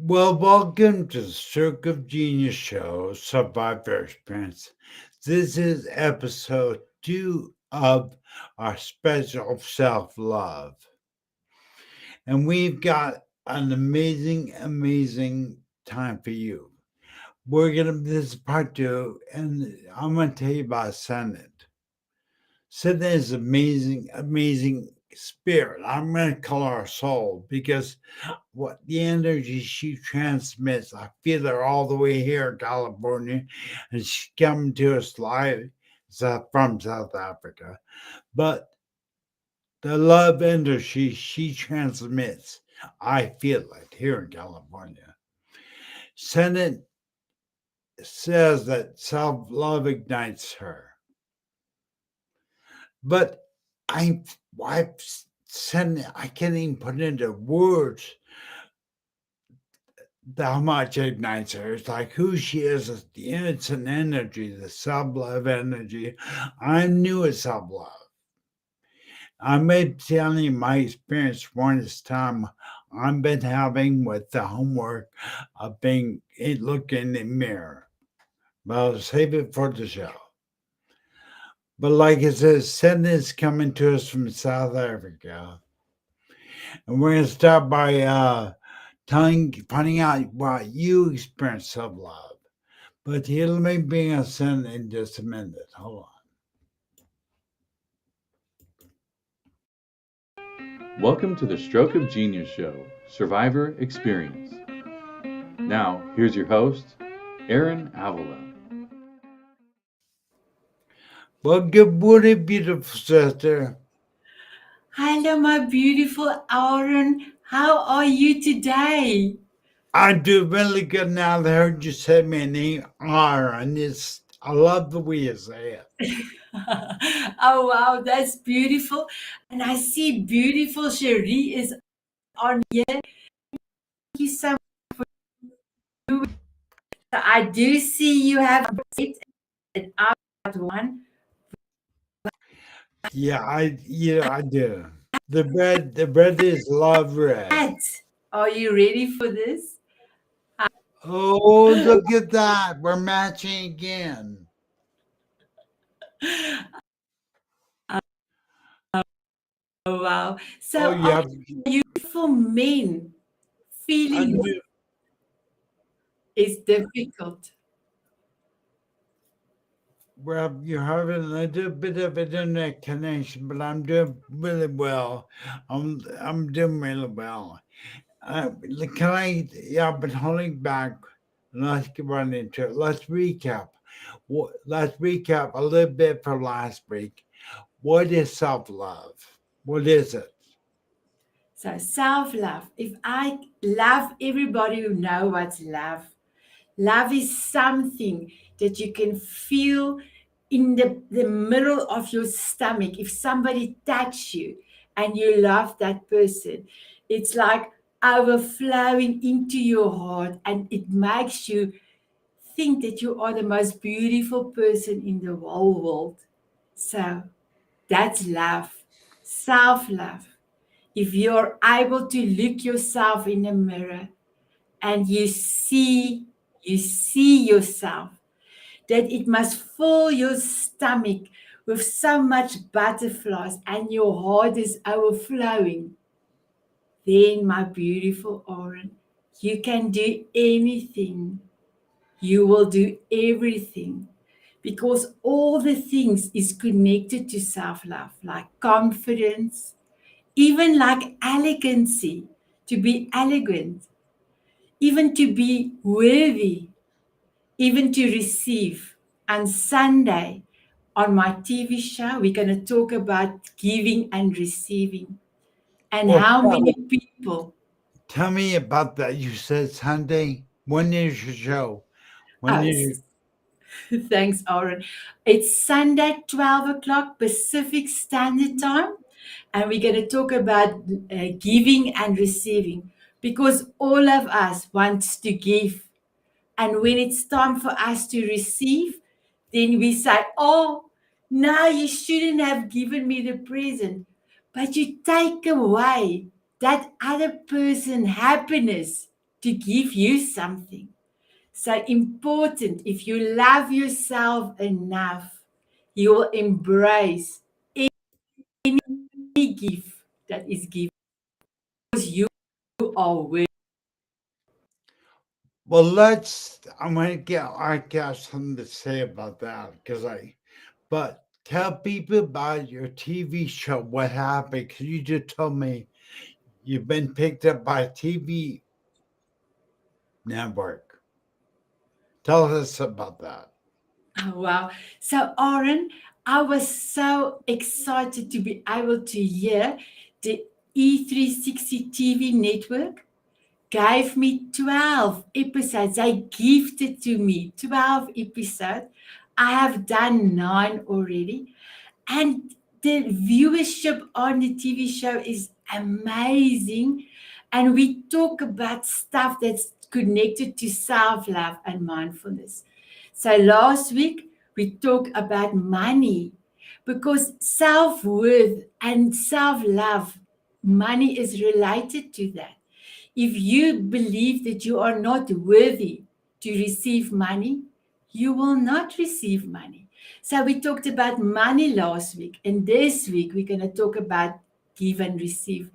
Well, welcome to the Stroke of Genius Show, Survivor Experience. This is episode 2 of our special self love. And we've got an amazing time for you. This is part 2, and I'm going to tell you about Sanet. Sanet is amazing spirit. I'm going to call her soul because what the energy she transmits. I feel her all the way here in California, and she's coming to us live from South Africa. But the love energy she transmits, I feel it here in California. Senate says that self love ignites her, but I've I can't even put into words how much ignites her. It's like who she is. It's an energy, the self love energy. I'm new at self love. I may tell you my experience for this time I've been having with the homework of being look in the mirror. But I'll save it for the show. But like it says, sentence coming to us from South Africa. And we're going to start by finding out what you experience self love. But he'll be bring us in just a minute. Hold on. Welcome to the Stroke of Genius Show, Survivor Experience. Now, here's your host, Aaron Avila. Well, good morning, beautiful sister. Hello, my beautiful Aaron. How are you today? I do really good now that I heard you say my name, Aaron. I love the way you say it. Oh, wow, that's beautiful. And I see beautiful Cherie is on here. Thank you so much. I do see you have an out one. I do. The bread is love red. Are you ready for this? Oh, look at that. We're matching again. Oh, wow. Oh, So, are yeah. you for men? I Feelings knew, is difficult. well, you're having a little bit of internet connection, but I'm doing really well. I'm doing really well. Can I? Yeah, I've been holding back. Let's get right into it. Let's recap. Let's recap a little bit from last week. What is self love? What is it? So self-love. If I love everybody who know what's love. Love is something that you can feel in the middle of your stomach. If somebody touch you and you love that person, it's like overflowing into your heart and it makes you think that you are the most beautiful person in the whole world. So that's love, self-love. If you're able to look yourself in the mirror and you see yourself, that it must fill your stomach with so much butterflies and your heart is overflowing, then my beautiful Oren, you can do anything. You will do everything because all the things is connected to self-love, like confidence, even like elegancy, to be elegant, even to be worthy, even to receive. And Sunday on my TV show, we're going to talk about giving and receiving and Well, how many people. tell me about that. You said Sunday. When is your show? When Oh, is your thanks, Aaron. It's Sunday, 12 o'clock Pacific Standard Time, and we're going to talk about giving and receiving because all of us wants to give. And when it's time for us to receive, then we say, oh, no, you shouldn't have given me the present. But you take away that other person's happiness to give you something. So important, if you love yourself enough, you will embrace any gift that is given because you are worthy. Well, I'm going to I got something to say about that but tell people about your TV show, what happened, because you just told me you've been picked up by a TV network. Tell us about that. Oh, wow. So, Aaron, I was so excited to be able to hear the E360 TV network gave me 12 episodes. They gifted to me 12 episodes. I have done 9 already. And the viewership on the TV show is amazing. And we talk about stuff that's connected to self love and mindfulness. So last week, we talked about money because self worth and self love, money is related to that. If you believe that you are not worthy to receive money, you will not receive money. So we talked about money last week, and this week we're going to talk about give and receive.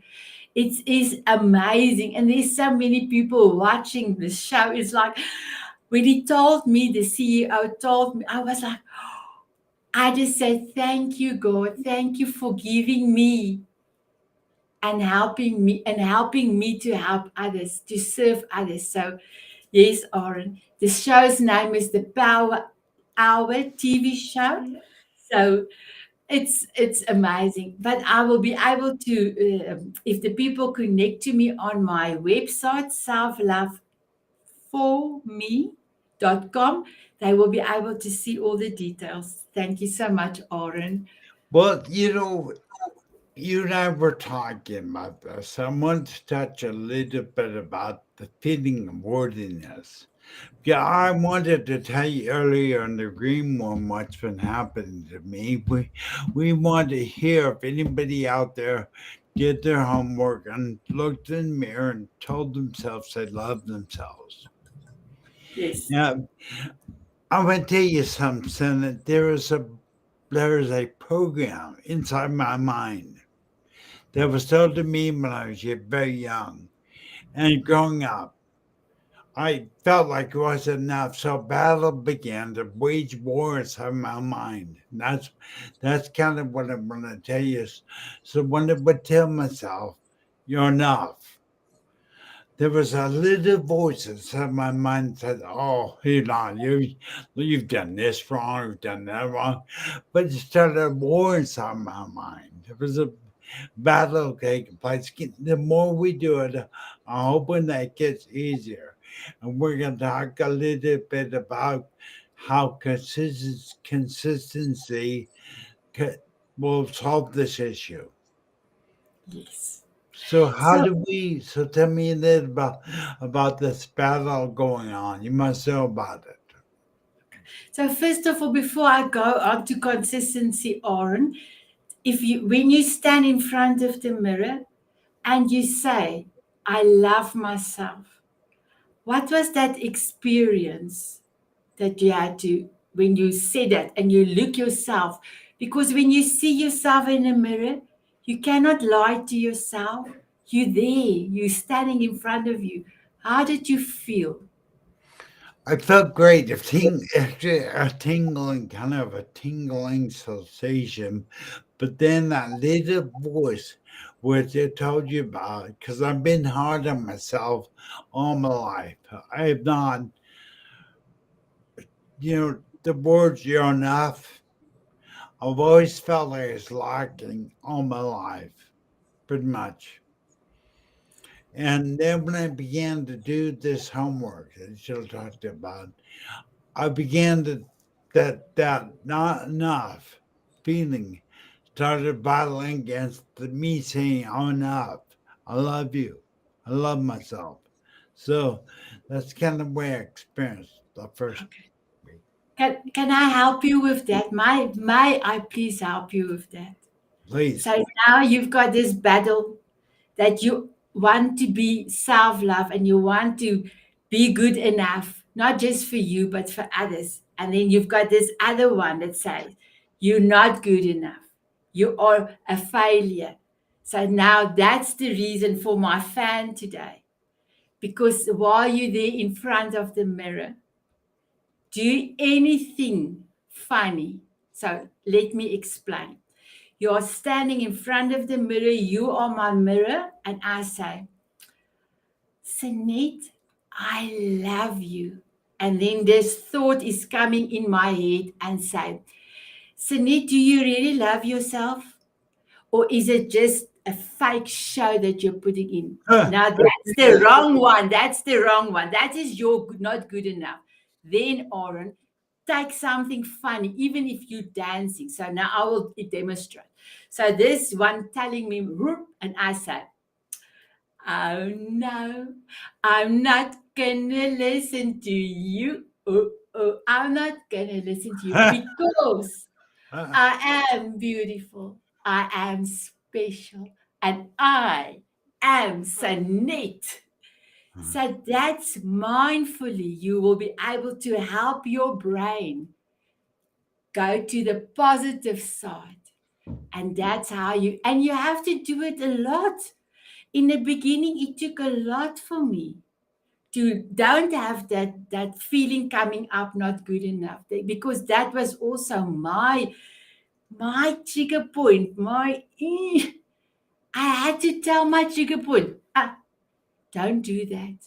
It is amazing, and there's so many people watching the show. It's like when he told me, the CEO told me, I was like, I just said, thank you, God. Thank you for giving me and helping me to help others, to serve others. So yes, Aaron. The show's name is the Power Hour TV show. So it's amazing. But I will be able to, if the people connect to me on my website, selfloveforme.com, they will be able to see all the details. Thank you so much, Aaron. Well, you and I were talking about this. I want to touch a little bit about the feeling of worthiness. Yeah, I wanted to tell you earlier in the green room what's been happening to me. We want to hear if anybody out there did their homework and looked in the mirror and told themselves they love themselves. Yes. Now, I'm going to tell you something that there is a program inside my mind that was told to me when I was very young and growing up. I felt like it wasn't enough, so battle began to wage war inside my mind. That's kind of what I'm going to tell you. So when I would tell myself, "You're enough," there was a little voice inside my mind that said, "Oh, you've done this wrong, you've done that wrong," but it started a war inside my mind. There was a battle taking place. The more we do it, I'm hoping that it gets easier. And we're going to talk a little bit about how consistency ca- will solve this issue. Yes. So how So do we? So tell me a little about this battle going on. You must know about it. So first of all, before I go on to consistency, Aaron, if you when you stand in front of the mirror and you say, I love myself, what was that experience that you had to when you said that and you look yourself? Because when you see yourself in the mirror, you cannot lie to yourself. You're there, you're standing in front of you. How did you feel? I felt great. Actually, kind of a tingling sensation. But then that little voice, which I told you about, because I've been hard on myself all my life. I have not, the words "you're enough." I've always felt like it's lacking all my life, pretty much. And then when I began to do this homework that you talked about, I began to that not enough feeling started battling against me saying I'm enough. I love you. I love myself. So that's kind of the way I experienced the first Okay. week. Can I help you with that? May I please help you with that? Please. So now you've got this battle that you want to be self-love and you want to be good enough, not just for you, but for others. And then you've got this other one that says, you're not good enough. You are a failure. So now that's the reason for my fan today. Because while you're there in front of the mirror, do anything funny. So let me explain. You're standing in front of the mirror, you are my mirror, and I say, Sanet, I love you. And then this thought is coming in my head and say, Sanet, do you really love yourself? Or is it just a fake show that you're putting in? Now that's the wrong one. That's the wrong one. That is your not good enough. Then, Aaron, take something funny, even if you're dancing. So now I will demonstrate. So this one telling me, "Whoop," and I say, oh no, I'm not gonna listen to you. Oh, oh, I'm not gonna listen to you because I am beautiful, I am special, and I am Sanet. So that's mindfully, you will be able to help your brain go to the positive side. And that's how and you have to do it a lot. In the beginning, it took a lot for me to don't have that feeling coming up not good enough, because that was also my trigger point. I had to tell my trigger point, don't do that.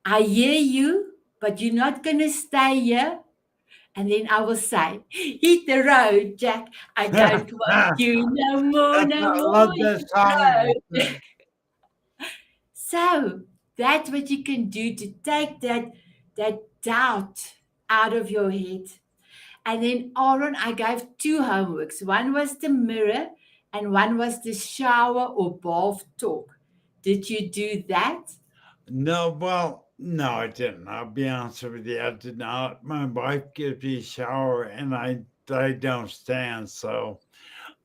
I hear you, but you're not going to stay here. And then I will say, hit the road, Jack. I don't want you no more, no I more. love Hit that the song. road. So that's what you can do to take that doubt out of your head. And then, Aaron, I gave two homeworks. One was the mirror and one was the shower or bath talk. Did you do that? No, well, no, I didn't. I'll be honest with you. I did not. My wife gives me a shower and I don't stand. So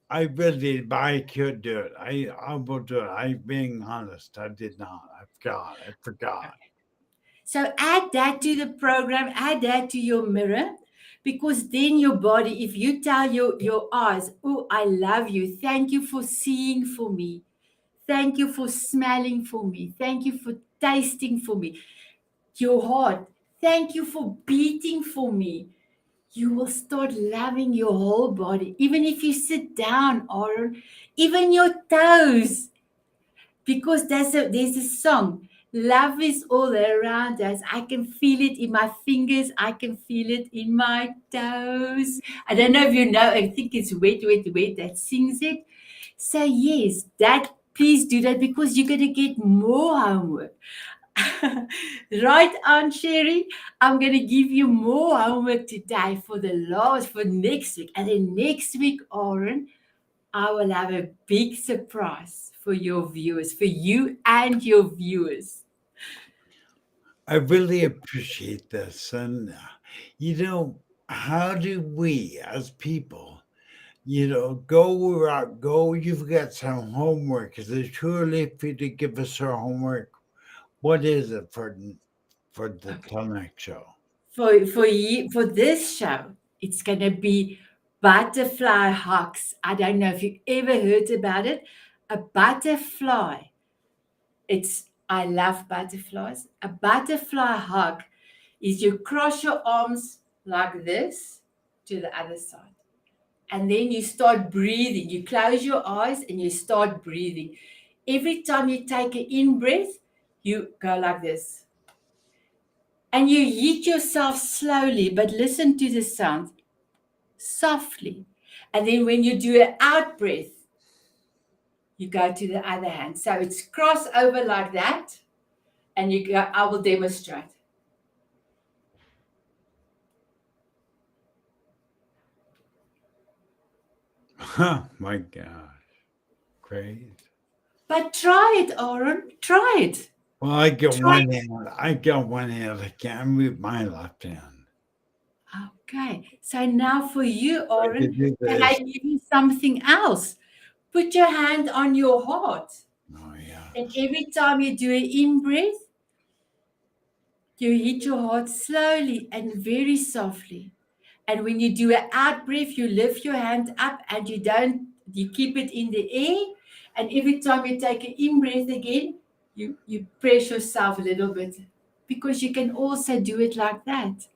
I really, but I could do it. I will do it. I'm being honest. I did not. I forgot. I forgot. So add that to the program, add that to your mirror, because then your body, if you tell your eyes, oh, I love you, thank you for seeing for me, thank you for smelling for me, thank you for tasting for me, your heart, thank you for beating for me. You will start loving your whole body. Even if you sit down, or even your toes, because there's a song. Love is all around us. I can feel it in my fingers. I can feel it in my toes. I don't know if you know. I think it's Wet, Wet, Wet that sings it. So yes, that please do that because you're gonna get more homework. Right, Aunt Sherry? I'm gonna give you more homework today for next week. And then next week, Aaron, I will have a big surprise for your viewers, for you and your viewers. I really appreciate this. And, how do we as people, go, you've got some homework. Is it too early for you to give us our homework? What is it for the Okay. till next show? For this show, it's gonna be butterfly hugs. I don't know if you've ever heard about it. A butterfly. I love butterflies. A butterfly hug is you cross your arms like this to the other side. And then you start breathing. You close your eyes and you start breathing. Every time you take an in breath, you go like this. And you hit yourself slowly, but listen to the sound softly. And then when you do an out breath, you go to the other hand. So it's cross over like that. And you go, I will demonstrate. Oh my gosh. Great. But try it, Aaron. Try it. Well, I got Try one hand. I got one hand. I can't move my left hand. Okay, so now for you, I could Oren, do can I this. give you something else? Put your hand on your heart Oh yeah. And every time you do an in breath, you hit your heart slowly and very softly. And when you do an out breath, you lift your hand up and you keep it in the air. And every time you take an in breath again, you press yourself a little bit because you can also do it like that.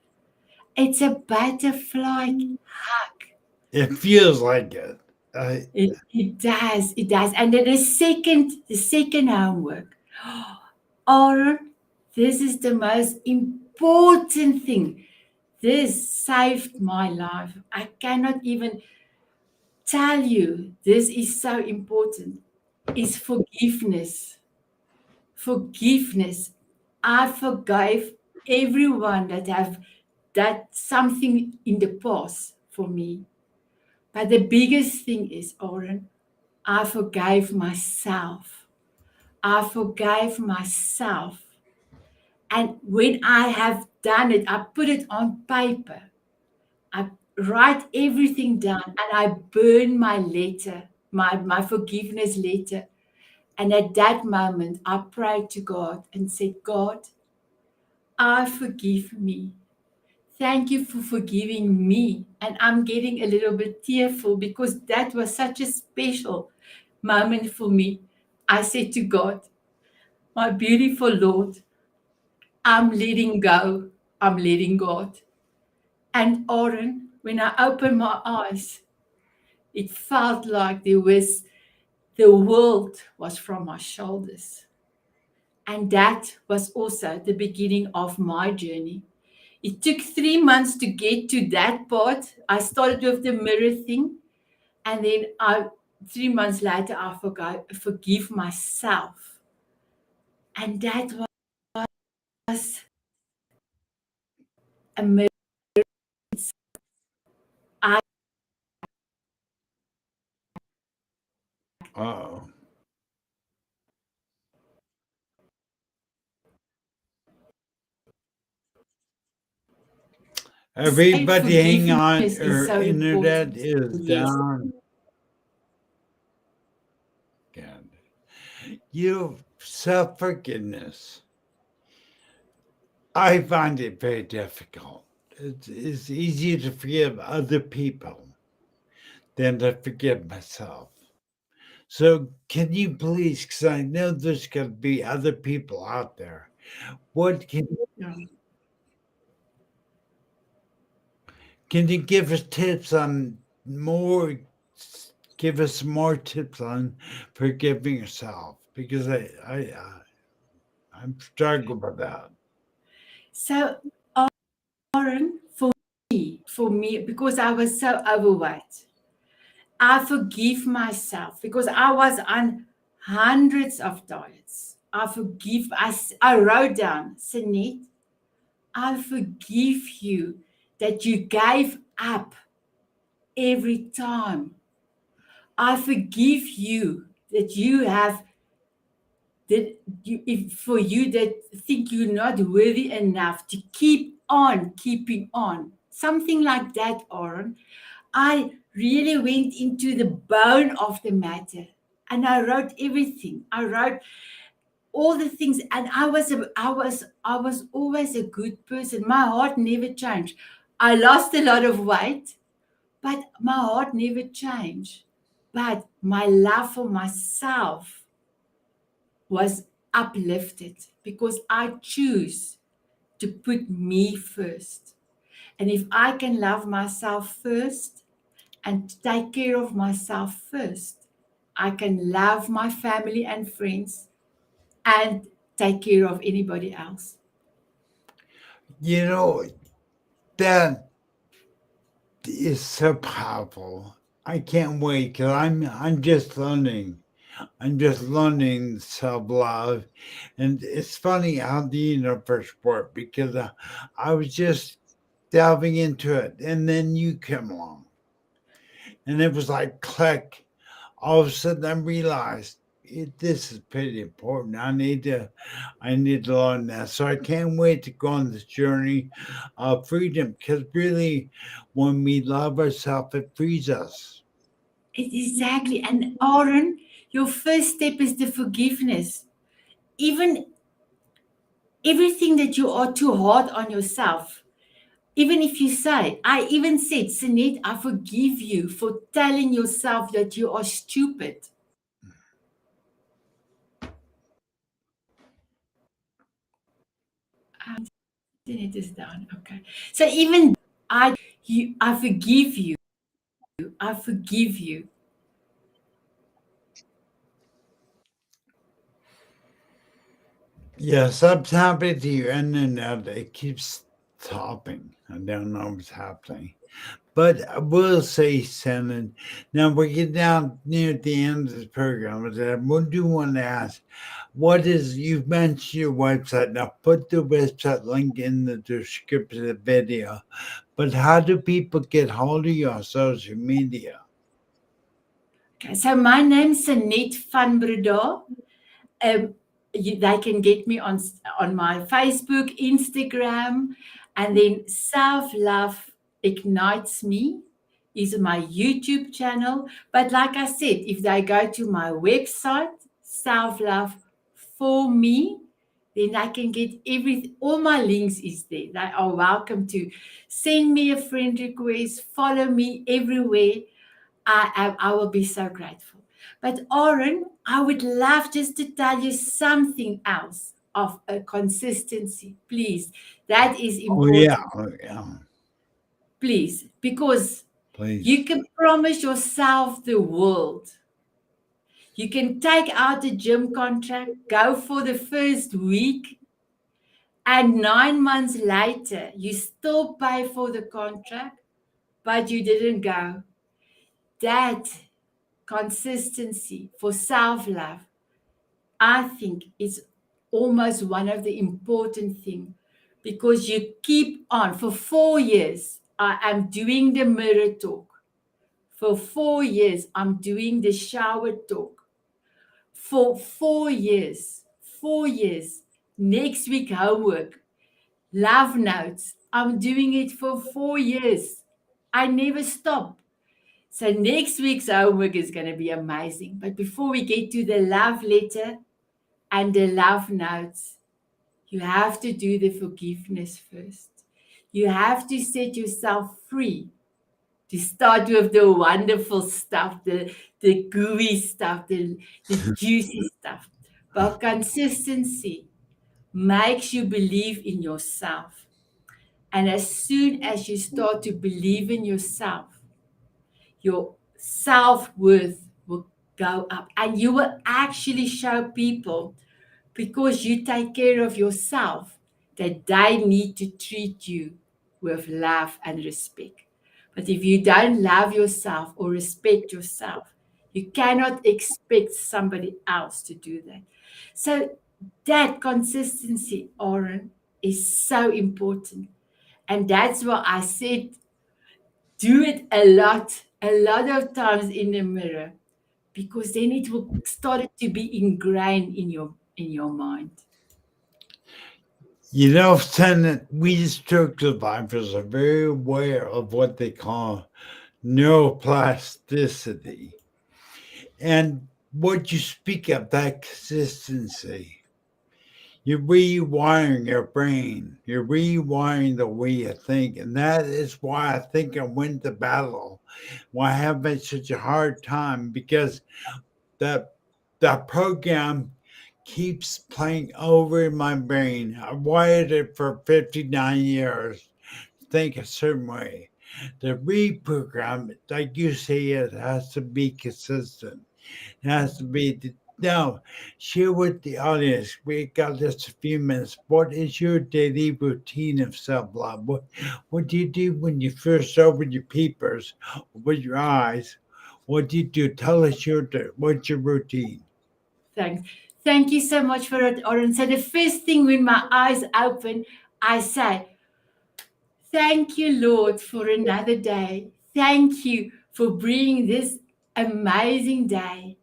It's a butterfly hug. It feels like it. I, It does, it does. And then the second homework. Aaron, this is the most important thing. This saved my life. I cannot even tell you this is so important. Is forgiveness. Forgiveness. I forgave everyone that have that something in the past for me. But the biggest thing is, Aaron, I forgave myself. I forgave myself. And when I have done it, I put it on paper. I write everything down and I burn my letter, my forgiveness letter. And at that moment, I prayed to God and said, God, I forgive me. Thank you for forgiving me. And I'm getting a little bit tearful because that was such a special moment for me. I said to God, my beautiful Lord, I'm letting go. I'm letting God. And Aaron, when I opened my eyes, it felt like the world was from my shoulders. And that was also the beginning of my journey. It took 3 months to get to that part. I started with the mirror thing, and then 3 months later, I forgive myself. And that was a mirror. I oh. say Everybody hang forgiveness on. is Our so internet important. is Yes. down again. You self forgiveness. I find it very difficult. It's easier to forgive other people than to forgive myself. So, can you please, because I know there's going to be other people out there, what Yeah. can you give us tips on more? Give us more tips on forgiving yourself because I'm struggling with that. So, Aaron, for me, because I was so overweight, I forgive myself because I was on hundreds of diets. I wrote down, Sanet, I forgive you that you gave up every time. I forgive you that you have that you if for you that think you're not worthy enough to keep on keeping on. Something like that, Aaron. I really went into the bone of the matter and I wrote everything. I wrote all the things and I was always a good person. My heart never changed. I lost a lot of weight, but my heart never changed. But my love for myself was uplifted because I choose to put me first. And if I can love myself first and take care of myself first, I can love my family and friends and take care of anybody else. You know, that is so powerful. I can't wait because I'm just learning. I'm just learning self love, and it's funny how the universe worked because I was just delving into it, and then you came along, and it was like click. All of a sudden, I realized this is pretty important. I need to learn that. So I can't wait to go on this journey of freedom because really, when we love ourselves, it frees us. Exactly. And Aaron, your first step is the forgiveness. even everything that you are too hard on yourself, even if you say, I even said, Sanet, I forgive you for telling yourself that you are stupid. Internet is down. Okay. So even I forgive you. I forgive you. Yes, I'm happy to your internet. It keeps stopping. I don't know what's happening. But I will say, Shannon, now we're getting down near the end of the program. But I do want to ask, what is, you've mentioned your website. Now put the website link in the description of the video. But how do people get hold of you on social media? Okay. So my name's Sanet van Breda. They can get me on my Facebook, Instagram, and then Self Love Ignites Me is my YouTube channel. But like I said, if they go to my website, Self Love for Me, then I can get all my links is there. They are welcome to send me a friend request, follow me everywhere. I will be so grateful. But Oren, I would love just to tell you something else of a consistency, please. That is Oh, yeah. important, Oh, yeah. please, because you Please. can promise yourself the world. You can take out a gym contract, go for the first week, and 9 months later, you still pay for the contract, but you didn't go. That consistency for self love, I think, is almost one of the important things because you keep on. For 4 years, I am doing the mirror talk. For 4 years, I'm doing the shower talk. For 4 years, 4 years, next week, homework, love notes. I'm doing it for 4 years. I never stop. So next week's homework is going to be amazing. But before we get to the love letter and the love notes, you have to do the forgiveness first. You have to set yourself free to start with the wonderful stuff, the gooey stuff, the juicy stuff. But consistency makes you believe in yourself. And as soon as you start to believe in yourself, your self-worth will go up and you will actually show people, because you take care of yourself, that they need to treat you with love and respect. But if you don't love yourself or respect yourself, you cannot expect somebody else to do that. So that consistency, Oren, is so important. And that's why I said do it a lot of times in the mirror, because then it will start to be ingrained in your mind. You know, Senate, we stroke survivors are very aware of what they call neuroplasticity. And what you speak of, that consistency, you're rewiring your brain, you're rewiring the way you think. And that is why I think I win the battle, why I have had such a hard time, because that that program keeps playing over in my brain. I wired it for 59 years to think a certain way. To reprogram it, like you say, it has to be consistent. It has to be. Now, share with the audience. We got just a few minutes. What is your daily routine of self love? What do you do when you first open your peepers, with your eyes? What do you do? Tell us what's your routine. Thanks. Thank you so much for it, Oren. So the first thing when my eyes open, I say, thank you, Lord, for another day. Thank you for bringing this amazing day.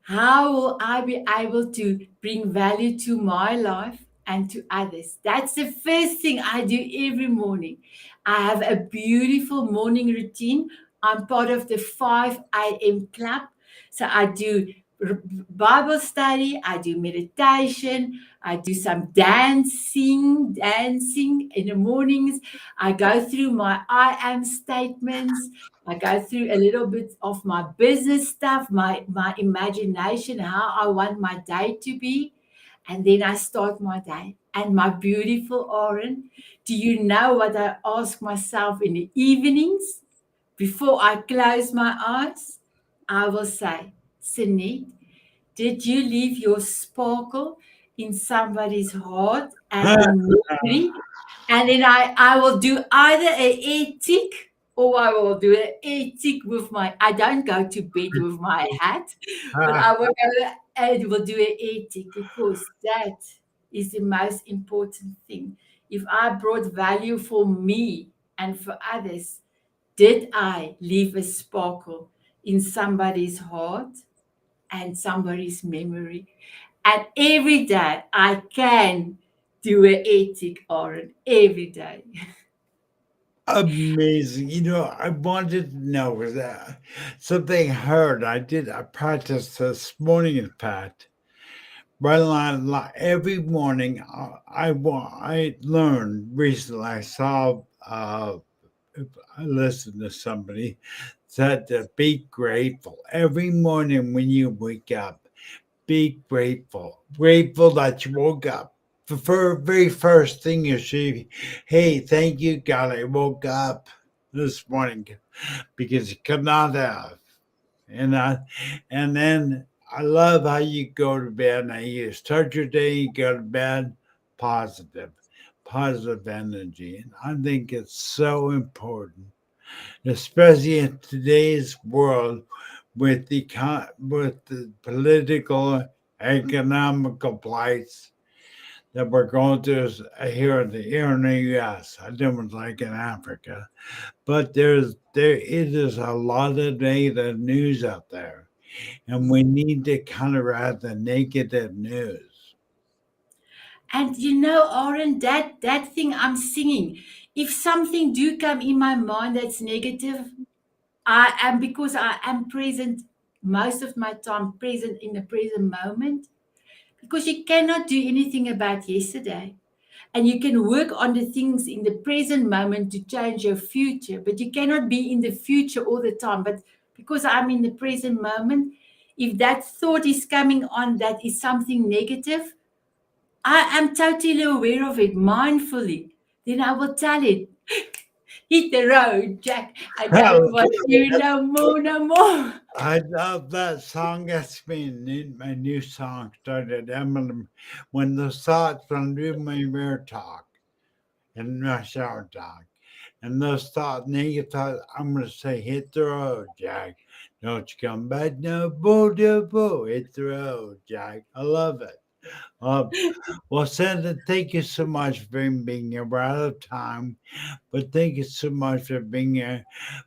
How will I be able to bring value to my life and to others? That's the first thing I do every morning. I have a beautiful morning routine. I'm part of the 5 a.m. club. So I do Bible study, I do meditation, I do some dancing in the mornings. I go through my I am statements. I go through a little bit of my business stuff, my imagination, how I want my day to be. And then I start my day. And my beautiful Oren, do you know what I ask myself in the evenings before I close my eyes? I will say, Sanet, did you leave your sparkle in somebody's heart and in memory? And then I will do either a air tick or I will do an air tick with my, I don't go to bed with my hat, but I will go and will do an air tick because that is the most important thing. If I brought value for me and for others, did I leave a sparkle in somebody's heart and somebody's memory? And every day I can do an ethic or every day. Amazing. I wanted to know was that something I heard. I practiced this morning, in fact. Right every morning, I learned recently. I saw, I listened to somebody said to be grateful every morning when you wake up. Be grateful. Grateful that you woke up. The very first thing you see, hey, thank you, God, I woke up this morning because you could not have. And and then I love how you go to bed. Now you start your day, you go to bed positive, positive energy. And I think it's so important, especially in today's world with with the political, economical plights that we're going through here in the U.S. I don't like in Africa, but there it is a lot of negative news out there, and we need to counteract the negative news. And Aaron, that thing I'm singing, if something do come in my mind that's negative, I am because I am present most of my time present in the present moment because you cannot do anything about yesterday. And you can work on the things in the present moment to change your future, but you cannot be in the future all the time. But because I'm in the present moment, if that thought is coming on that is something negative, I am totally aware of it mindfully. Then I will tell it, hit the road, Jack. I don't want you no more, no more. I love that song. That's been my new song started. Eminem, when the thoughts run through my mirror talk and my shower talk. And those thoughts, negative thoughts, I'm going to say, hit the road, Jack. Don't you come back, no, boo, do, boo. Hit the road, Jack. I love it. Uh, well, Sandra, thank you so much for being here. We're out of time, but thank you so much for being here.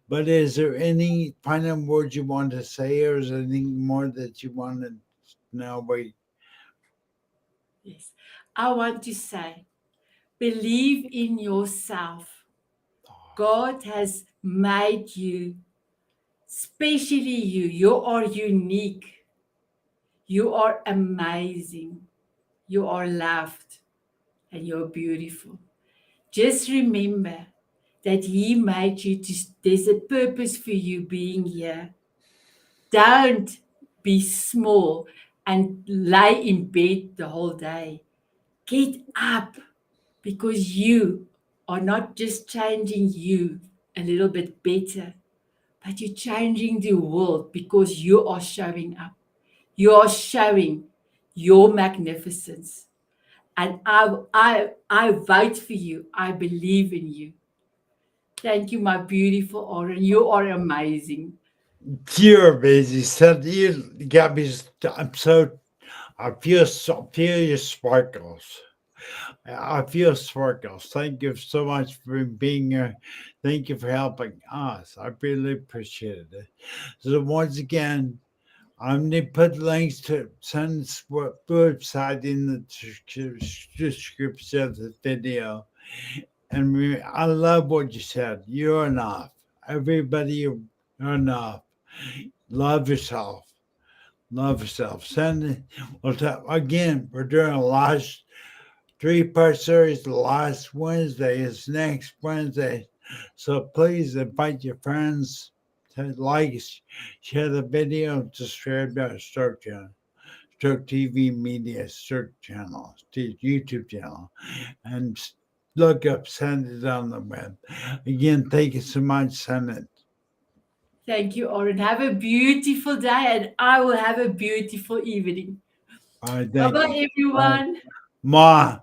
But is there any final words you want to say, or is there anything more that you want to know? Wait. Yes. I want to say, believe in yourself. God has made you, especially you. You are unique. You are amazing. You are loved and you're beautiful. Just remember that He made you to, there's a purpose for you being here. Don't be small and lie in bed the whole day. Get up because you are not just changing you a little bit better, but you're changing the world because you are showing up. You are showing your magnificence. And I vote for you. I believe in you. Thank you, my beautiful Oren. You are amazing. You're busy. Said you got me. I'm so. Feel your sparkles. I feel sparkles. Thank you so much for being here. Thank you for helping us. I really appreciate it. So once again, I'm going to put links to Sun's website in the description of the video. And I love what you said. You're enough. Everybody, you're enough. Love yourself. Love yourself. Send it. We'll talk again. We're doing a last 3-part series. The last Wednesday is next Wednesday. So please invite your friends to like, share the video, subscribe to our Stroke channel. Stroke TV Media Stroke channel, YouTube channel, and look up Send It on the web. Again, thank you so much, Send It. Thank you, Oren. Have a beautiful day, and I will have a beautiful evening. Bye, Bye thank bye, you. Bye. everyone. Ma.